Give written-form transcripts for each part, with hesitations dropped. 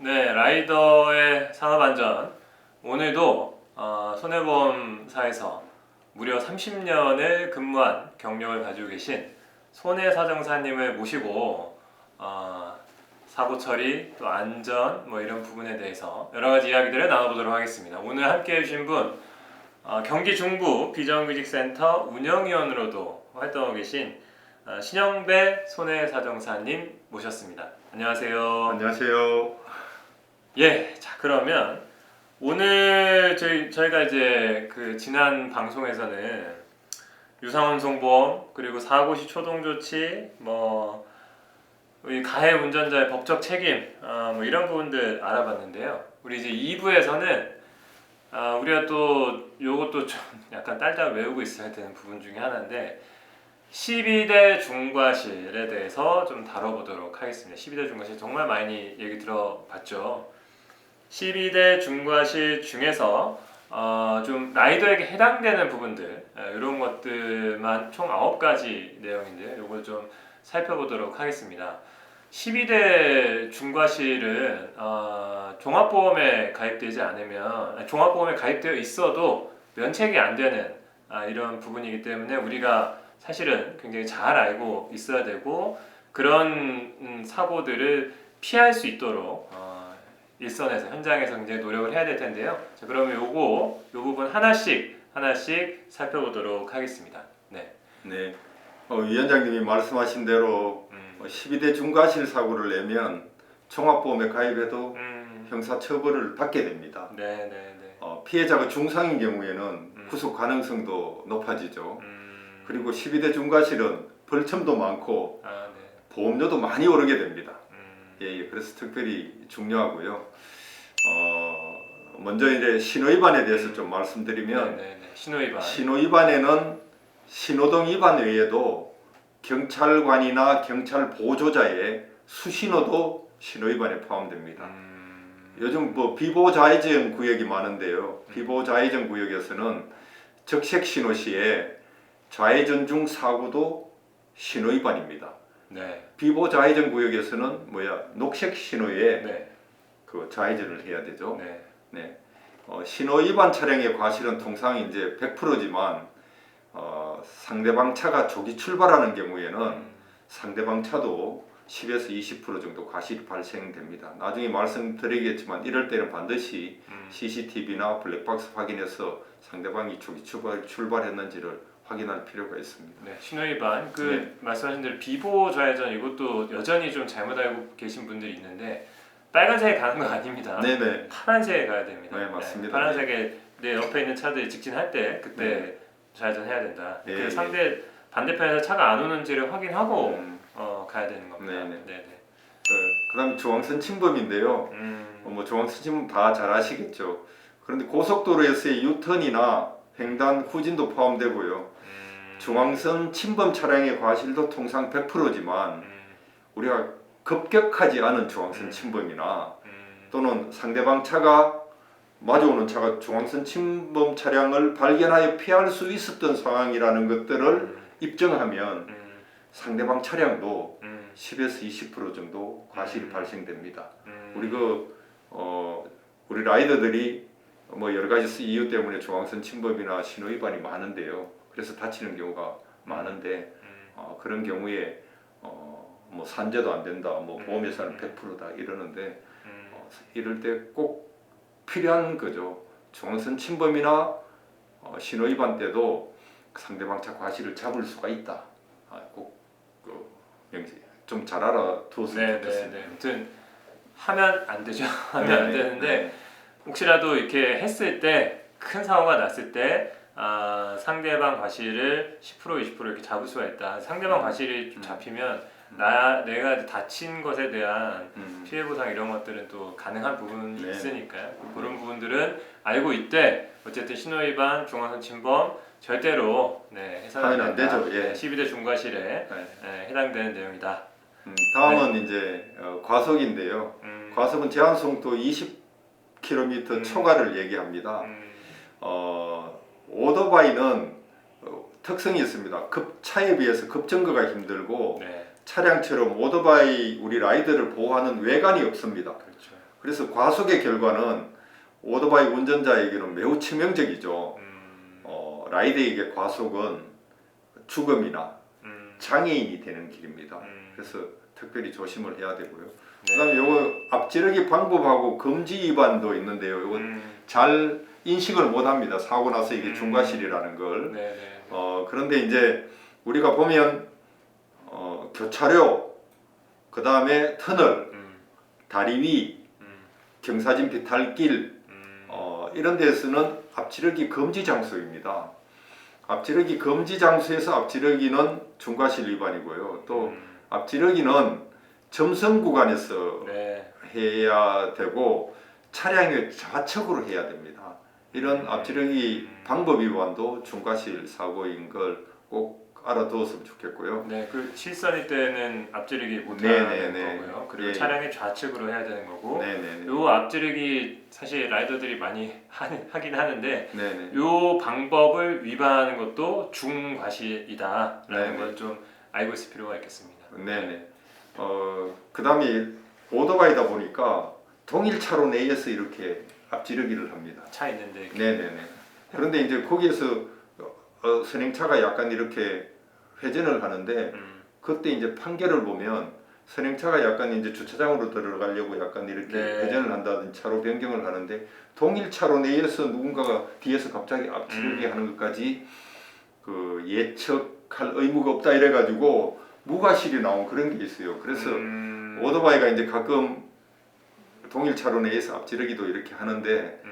네, 라이더의 산업안전. 오늘도 손해보험사에서 무려 30년을 근무한 경력을 가지고 계신 손해사정사님을 모시고 사고 처리, 또 안전 뭐 이런 부분에 대해서 여러 가지 이야기들을 나눠보도록 하겠습니다. 오늘 함께 해주신 분 경기 중부 비정규직센터 운영위원으로도 활동하고 계신 신영배 손해사정사님 모셨습니다. 안녕하세요. 안녕하세요. 예, 자 그러면 오늘 저희가 이제 그 지난 방송에서는 유상운송보험 그리고 사고 시 초동 조치 뭐 우리 가해 운전자의 법적 책임 뭐 이런 부분들 알아봤는데요. 우리 이제 2부에서는 우리가 또 요것도 좀 약간 딸딸 외우고 있어야 되는 부분 중에 하나인데 12대 중과실에 대해서 좀 다뤄보도록 하겠습니다. 12대 중과실 정말 많이 얘기 들어봤죠. 12대 중과실 중에서 좀 라이더에게 해당되는 부분들 이런 것들만 총 9가지 내용인데 이걸 좀 살펴보도록 하겠습니다. 12대 중과실은 종합보험에 가입되지 않으면 종합보험에 가입되어 있어도 면책이 안 되는 이런 부분이기 때문에 우리가 사실은 굉장히 잘 알고 있어야 되고 그런 사고들을 피할 수 있도록 일선에서 현장에서 굉장히 노력을 해야 될 텐데요. 자, 그러면 요 부분 하나씩 살펴보도록 하겠습니다. 네. 네. 위원장님이 말씀하신 대로 12대 중과실 사고를 내면 종합보험에 가입해도 형사처벌을 받게 됩니다. 네. 피해자가 중상인 경우에는 구속 가능성도 높아지죠. 그리고 12대 중과실은 벌점도 많고 네. 보험료도 많이 오르게 됩니다. 예, 그래서 특별히 중요하고요. 먼저 이제 신호위반에 대해서 좀 말씀드리면 신호위반에는 신호등 위반 외에도 경찰관이나 경찰 보조자의 수신호도 신호위반에 포함됩니다. 요즘 뭐 비보좌회전 구역이 많은데요. 비보좌회전 구역에서는 적색 신호 시에 좌회전 중 사고도 신호위반입니다. 네. 비보좌회전 구역에서는 녹색 신호에 네. 그 좌회전을 해야 되죠. 네. 신호 위반 차량의 과실은 통상 이제 100%지만 상대방 차가 조기 출발하는 경우에는 상대방 차도 10에서 20% 정도 과실이 발생됩니다. 나중에 말씀드리겠지만 이럴 때는 반드시 CCTV나 블랙박스 확인해서 상대방이 조기 출발했는지를 확인할 필요가 있습니다. 네, 신호위반 말씀하신 대로 비보 좌회전 이것도 여전히 좀 잘못 알고 계신 분들이 있는데 빨간색에 가는 거 아닙니다. 네네. 파란색에 가야 됩니다. 네, 맞습니다. 파란색에 내 옆에 있는 차들이 직진할 때 그때 좌회전해야 된다. 그 상대 반대편에서 차가 안 오는지를 확인하고 가야 되는 겁니다. 네네. 그다음에 중앙선 침범인데요. 중앙선 침범 다 잘 아시겠죠. 그런데 고속도로에서의 유턴이나 횡단 후진도 포함되고요. 중앙선 침범 차량의 과실도 통상 100%지만 우리가 급격하지 않은 중앙선 침범이나 또는 상대방 차가 마주오는 차가 중앙선 침범 차량을 발견하여 피할 수 있었던 상황이라는 것들을 입증하면 상대방 차량도 10에서 20% 정도 과실이 발생됩니다. 우리 라이더들이 여러 가지 이유 때문에 중앙선 침범이나 신호 위반이 많은데요. 그래서 다치는 경우가 많은데 그런 경우에 산재도 안 된다, 보험회사는 100%다 이러는데 이럴 때 꼭 필요한 거죠. 중앙선 침범이나 신호 위반 때도 상대방 차 과실을 잡을 수가 있다. 꼭 좀 잘 알아두었으면 좋겠습니다. 아무튼 하면 안 되죠. 하면 안 되는데 혹시라도 이렇게 했을 때 큰 사고가 났을 때 상대방 과실을 10% 20% 이렇게 잡을 수가 있다. 상대방 과실이 좀 잡히면 내가 다친 것에 대한 피해 보상 이런 것들은 또 가능한 부분이 있으니까요. 그런 부분들은 알고 있되 어쨌든 신호위반, 중앙선 침범 절대로 해서는 안 되죠. 12대 중과실에 해당되는 내용이다. 다음은 이제 과속인데요. 과속은 제한 속도 20km 초과를 얘기합니다. 오토바이는 특성이 있습니다. 차에 비해서 급정거가 힘들고 차량처럼 오토바이 우리 라이더를 보호하는 외관이 없습니다. 그래서 과속의 결과는 오토바이 운전자에게는 매우 치명적이죠. 라이더에게 과속은 죽음이나 장애인이 되는 길입니다. 그래서 특별히 조심을 해야 되고요. 그다음에 요거 앞지르기 방법하고 금지 위반도 있는데요. 요거 잘 인식을 못합니다. 사고 나서 이게 중과실이라는 걸. 그런데 이제 우리가 보면 교차로, 그다음에 터널, 다리 위, 경사진 비탈길 이런 데서는 앞지르기 금지 장소입니다. 앞지르기 금지 장소에서 앞지르기는 중과실 위반이고요. 또 앞지르기는 점선 구간에서 해야 되고 차량의 좌측으로 해야 됩니다. 이런 앞지르기 방법 위반도 중과실 사고인 걸 꼭 알아두었으면 좋겠고요. 네, 그 실선일 때는 앞지르기 못하는 거고요. 그리고 차량의 좌측으로 해야 되는 거고. 요 앞지르기 사실 라이더들이 많이 하긴 하는데 요 방법을 위반하는 것도 중과실이다라는 걸 좀 알고 있을 필요가 있겠습니다. 그다음에 오토바이다 보니까 동일 차로 내에서 이렇게 앞지르기를 합니다. 차 있는데. 그런데 이제 거기에서 선행차가 약간 이렇게 회전을 하는데 그때 이제 판결을 보면 선행차가 약간 이제 주차장으로 들어가려고 약간 이렇게 회전을 한다든지 차로 변경을 하는데 동일 차로 내에서 누군가가 뒤에서 갑자기 앞지르기 하는 것까지 그 예측할 의무가 없다 이래가지고 무과실이 나온 그런 게 있어요. 그래서 오토바이가 이제 가끔 동일 차로 내에서 앞지르기도 이렇게 하는데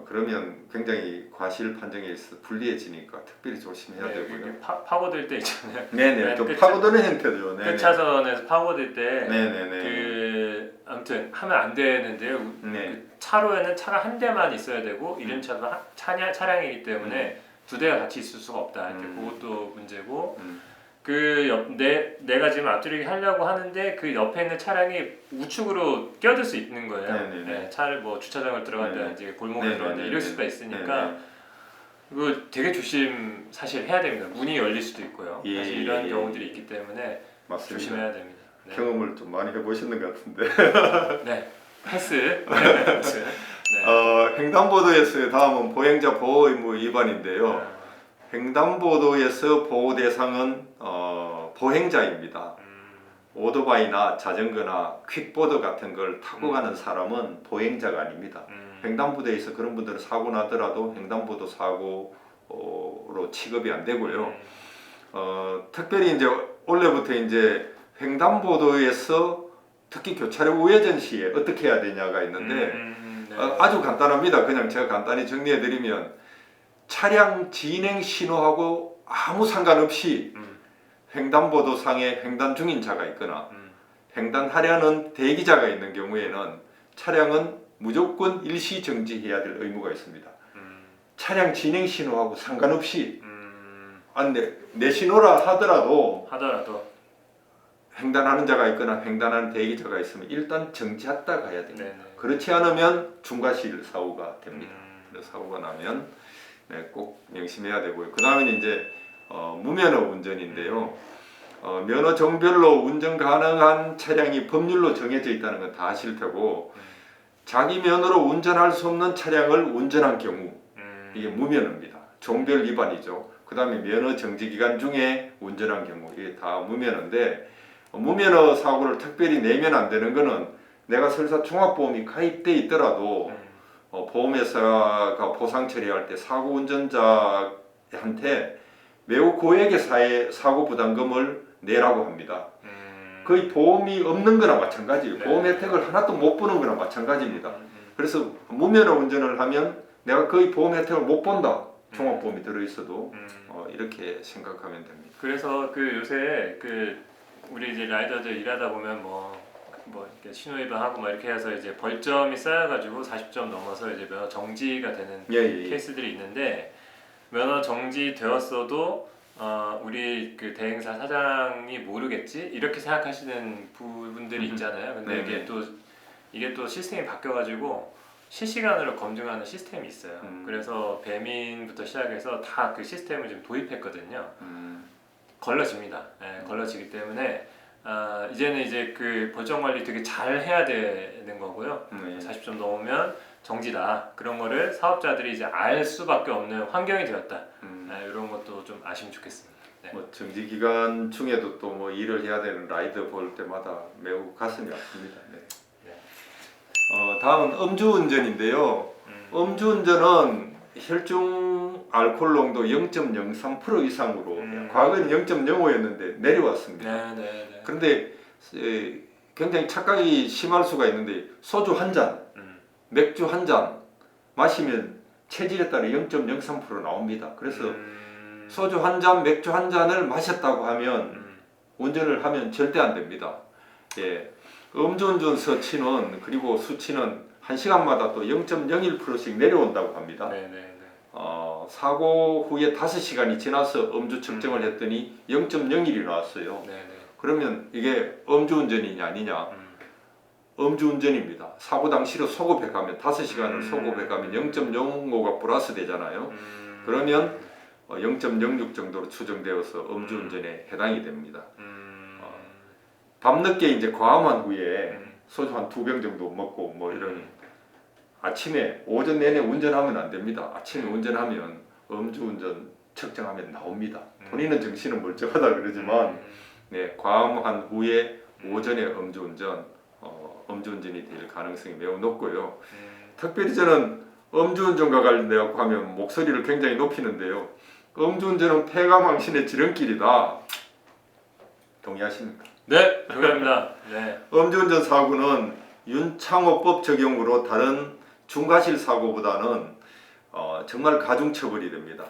그러면 굉장히 과실 판정에 있어 불리해지니까 특별히 조심해야 되고요. 파고들 때 있잖아요. 좀 파고드는 형태죠. 끝 차선에서 파고들 때 그 아무튼 하면 안 되는데요. 그 차로에는 차가 한 대만 있어야 되고 이륜차도 차량이기 때문에 두 대가 같이 있을 수가 없다. 그것도 문제고. 내가 지금 앞지르기 하려고 하는데 그 옆에 있는 차량이 우측으로 끼어들 수 있는 거예요. 차를 뭐 주차장을 들어간다든지 골목에 들어간다 이럴 수가 있으니까 이거 되게 조심 사실 해야 됩니다. 문이 열릴 수도 있고요. 사실 이런 경우들이 있기 때문에 맞습니다. 조심해야 됩니다. 경험을 좀 많이 해보시는 것 같은데. 패스. 횡단보도에서의 다음은 보행자 보호 의무 위반인데요. 횡단보도에서 보호 대상은 보행자입니다. 오토바이나 자전거나 퀵보드 같은 걸 타고 가는 사람은 보행자가 아닙니다. 횡단보도에서 그런 분들은 사고 나더라도 횡단보도 사고로 취급이 안 되고요. 특별히 이제 원래부터 이제 횡단보도에서 특히 교차로 우회전 시에 어떻게 해야 되냐가 있는데 아주 간단합니다. 그냥 제가 간단히 정리해 드리면 차량 진행 신호하고 아무 상관없이 횡단보도상에 횡단 중인 차가 있거나 횡단하려는 대기자가 있는 경우에는 차량은 무조건 일시 정지해야 될 의무가 있습니다. 차량 진행 신호하고 상관없이 내 신호라 하더라도 횡단하는 자가 있거나 횡단하는 대기자가 있으면 일단 정지했다 가야 됩니다. 그렇지 않으면 중과실 사고가 됩니다. 그래서 사고가 나면 꼭 명심해야 되고요. 그 다음에 이제 무면허 운전인데요. 면허 종별로 운전 가능한 차량이 법률로 정해져 있다는 건 다 아실 테고 자기 면허로 운전할 수 없는 차량을 운전한 경우 이게 무면허입니다. 종별 위반이죠. 그 다음에 면허 정지 기간 중에 운전한 경우 이게 다 무면허인데 무면허 사고를 특별히 내면 안 되는 거는 내가 설사 종합보험이 가입돼 있더라도 보험회사가 보상 처리할 때 사고 운전자한테 매우 고액의 사고 부담금을 내라고 합니다. 거의 보험이 없는 거나 마찬가지예요. 보험 혜택을 하나도 못 보는 거나 마찬가지입니다. 그래서 무면허 운전을 하면 내가 거의 보험 혜택을 못 본다. 종합보험이 들어있어도 이렇게 생각하면 됩니다. 그래서 요새 우리 이제 라이더들 일하다 보면 뭐 이렇게 신호위반하고 뭐 이렇게 해서 이제 벌점이 쌓여가지고 40점 넘어서 이제 면허 정지가 되는 케이스들이 있는데 면허 정지 되었어도 우리 대행사 사장이 모르겠지 이렇게 생각하시는 부분들이 있잖아요. 근데 이게 또 시스템이 바뀌어가지고 실시간으로 검증하는 시스템이 있어요. 그래서 배민부터 시작해서 다 그 시스템을 지금 도입했거든요. 걸러집니다. 걸러지기 때문에 이제는 이제 그 벌점 관리 되게 잘 해야 되는 거고요. 40점 넘으면 정지다. 그런 거를 사업자들이 이제 알 수밖에 없는 환경이 되었다. 이런 것도 좀 아시면 좋겠습니다. 네. 뭐 정지 기간 중에도 또 뭐 일을 해야 되는 라이더 볼 때마다 매우 가슴이 아픕니다. 네. 다음은 음주운전인데요. 음주운전은 혈중 알코올 농도 0.03% 이상으로 과거에는 0.05였는데 내려왔습니다. 그런데 굉장히 착각이 심할 수가 있는데 소주 한 잔, 맥주 한 잔 마시면 체질에 따라 0.03% 나옵니다. 그래서 소주 한 잔, 맥주 한 잔을 마셨다고 하면 운전을 하면 절대 안 됩니다. 예. 음주운전 서치는 그리고 수치는 1시간마다 또 0.01%씩 내려온다고 합니다. 사고 후에 5시간이 지나서 음주 측정을 했더니 0.01이 나왔어요. 그러면 이게 음주운전이냐 아니냐? 음주운전입니다. 사고 당시로 소급해가면 5시간을 소급해가면 0.05가 플러스 되잖아요. 그러면 0.06 정도로 추정되어서 음주운전에 해당이 됩니다. 밤늦게 이제 과음한 후에 소주 한 2병 정도 먹고 뭐 이런 아침에 오전 내내 운전하면 안 됩니다. 아침에 운전하면 음주운전 측정하면 나옵니다. 본인은 정신은 멀쩡하다 그러지만 과음한 후에 오전에 음주운전이 될 가능성이 매우 높고요. 특별히 저는 음주운전과 관련되어 하면 목소리를 굉장히 높이는데요. 음주운전은 폐가망신의 지름길이다. 동의하십니까? 네, 동의합니다. 네. 음주운전 사고는 윤창호법 적용으로 다른 중과실 사고보다는 정말 가중처벌이 됩니다.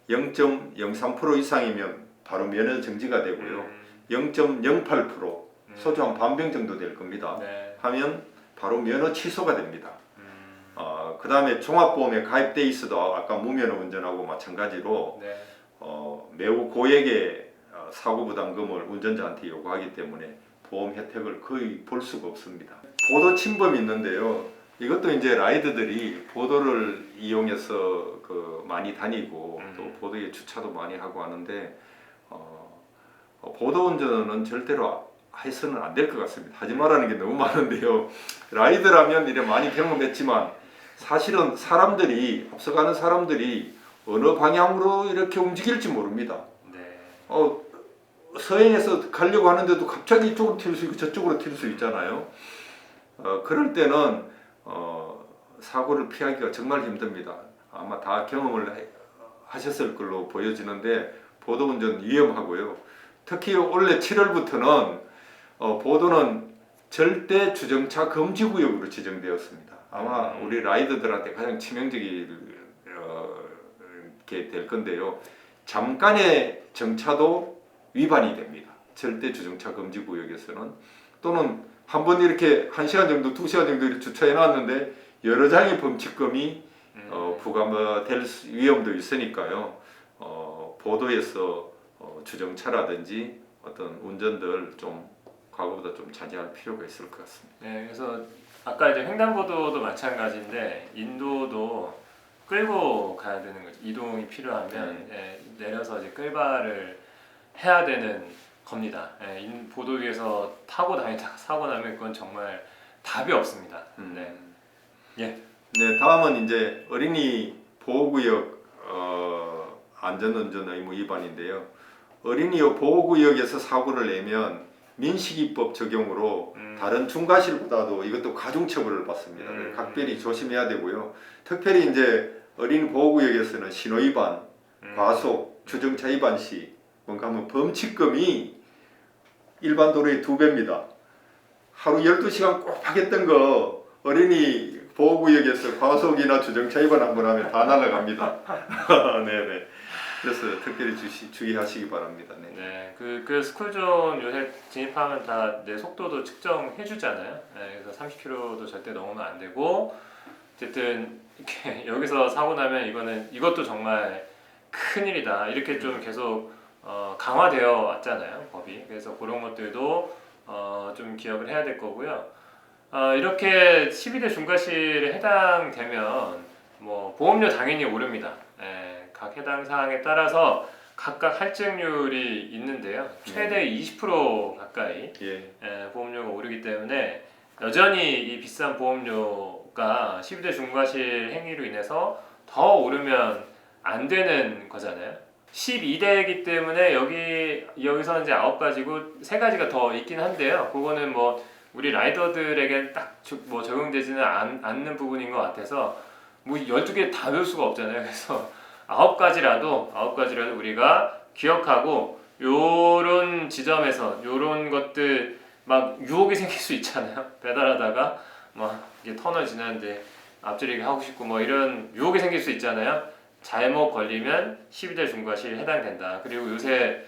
0.03% 이상이면 바로 면허 정지가 되고요. 0.08% 소주 한 반병 정도 될 겁니다. 하면 바로 면허 취소가 됩니다. 그 다음에 종합보험에 가입돼 있어도 아까 무면허 운전하고 마찬가지로 매우 고액의 사고부담금을 운전자한테 요구하기 때문에 보험 혜택을 거의 볼 수가 없습니다. 보도 침범이 있는데요. 이것도 이제 라이더들이 보도를 이용해서 많이 다니고 또 보도에 주차도 많이 하고 하는데 보도 운전은 절대로 해서는 안 될 것 같습니다. 하지 말라는 게 너무 많은데요. 라이더라면 이래 많이 경험했지만 사실은 앞서가는 사람들이 어느 방향으로 이렇게 움직일지 모릅니다. 서행해서 가려고 하는데도 갑자기 이쪽으로 튈 수 있고 저쪽으로 튈 수 있잖아요. 그럴 때는 사고를 피하기가 정말 힘듭니다. 아마 다 경험을 하셨을 걸로 보여지는데 보도운전 위험하고요. 특히 올해 7월부터는 보도는 절대 주정차 금지구역으로 지정되었습니다. 아마 우리 라이더들한테 가장 치명적이게 될 건데요. 잠깐의 정차도 위반이 됩니다. 절대 주정차 금지 구역에서는. 또는 한번 이렇게 1시간 정도, 2시간 정도 이렇게 주차해 놨는데 여러 장의 범칙금이 부과될 위험도 있으니까요. 보도에서 주정차라든지 어떤 운전들 좀 과거보다 좀 자제할 필요가 있을 것 같습니다. 네, 그래서 아까 이제 횡단보도도 마찬가지인데 인도도 끌고 가야 되는 거죠. 이동이 필요하면 내려서 이제 끌바를 해야 되는 겁니다. 보도 위에서 타고 다니다가 사고 나면 그건 정말 답이 없습니다. 다음은 이제 어린이 보호구역 안전운전 의무 위반인데요. 어린이 보호구역에서 사고를 내면 민식이법 적용으로 다른 중과실보다도 이것도 가중처벌을 받습니다. 각별히 조심해야 되고요. 특별히 이제 어린이 보호구역에서는 신호위반, 과속, 주정차 위반 시 뭔가 하면 범칙금이 일반 도로의 2배입니다. 하루 12시간 꼭 하겠던 거 어린이 보호구역에서 과속이나 주정차 위반 한번 하면 다 날아갑니다. 네네. 그래서 특별히 주의하시기 바랍니다. 그 스쿨존 요새 진입하면 다 내 속도도 측정해 주잖아요. 그래서 30km도 절대 넘으면 안 되고 어쨌든 이렇게 여기서 사고 나면 이것도 정말 큰일이다. 이렇게 좀 계속 강화되어 왔잖아요, 법이. 그래서 그런 것들도 좀 기억을 해야 될 거고요. 이렇게 12대 중과실에 해당되면 뭐 보험료 당연히 오릅니다. 각 해당 사항에 따라서 각각 할증률이 있는데요. 최대 20% 가까이 예. 보험료가 오르기 때문에 여전히 이 비싼 보험료가 12대 중과실 행위로 인해서 더 오르면 안 되는 거잖아요. 12대이기 때문에 여기서 이제 9가지고 3가지가 더 있긴 한데요. 그거는 뭐 우리 라이더들에게 딱 뭐 적용되지는 않는 부분인 것 같아서 뭐 12개 다 배울 수가 없잖아요. 그래서 9가지라도 우리가 기억하고 요런 지점에서 요런 것들 막 유혹이 생길 수 있잖아요. 배달하다가 막 이게 터널 지나는데 앞지르기 하고 싶고 뭐 이런 유혹이 생길 수 있잖아요. 잘못 걸리면 12대 중과실 해당된다. 그리고 요새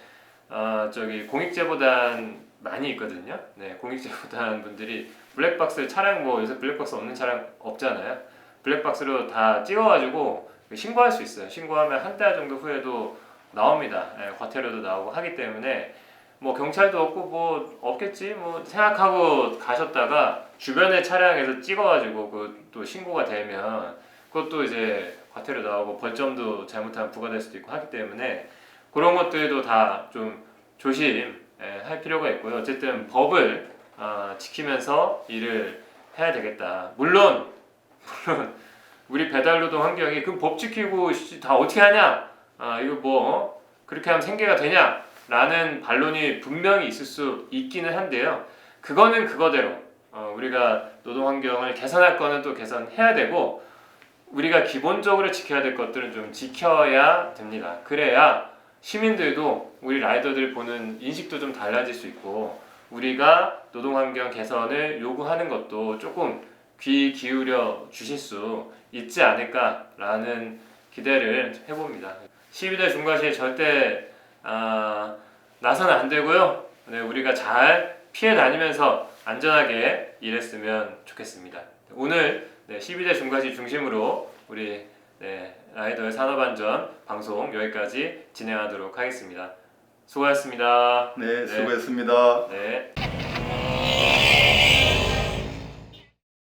저기 공익제보단 많이 있거든요. 네, 공익제보단 분들이 블랙박스 차량 뭐 요새 블랙박스 없는 차량 없잖아요. 블랙박스로 다 찍어가지고 신고할 수 있어요. 신고하면 한 달 정도 후에도 나옵니다. 예, 과태료도 나오고 하기 때문에 뭐 경찰도 없고 뭐 없겠지 뭐 생각하고 가셨다가 주변의 차량에서 찍어가지고 그 또 신고가 되면 그것도 이제 과태료 나오고 벌점도 잘못하면 부과될 수도 있고 하기 때문에 그런 것들도 다 좀 조심 할 필요가 있고요. 어쨌든 법을 지키면서 일을 해야 되겠다. 물론 우리 배달노동 환경이 그럼 법 지키고 다 어떻게 하냐? 이거 뭐 그렇게 하면 생계가 되냐? 라는 반론이 분명히 있을 수 있기는 한데요. 그거는 그거대로 우리가 노동 환경을 개선할 거는 또 개선해야 되고 우리가 기본적으로 지켜야 될 것들은 좀 지켜야 됩니다. 그래야 시민들도 우리 라이더들 보는 인식도 좀 달라질 수 있고 우리가 노동환경 개선을 요구하는 것도 조금 귀 기울여 주실 수 있지 않을까라는 기대를 해봅니다. 12대 중과실 절대 나서는 안 되고요. 네, 우리가 잘 피해 다니면서 안전하게 일했으면 좋겠습니다. 오늘 12대 중과실 중심으로 우리 라이더의 산업안전 방송 여기까지 진행하도록 하겠습니다. 수고하셨습니다. 네, 수고했습니다. 네.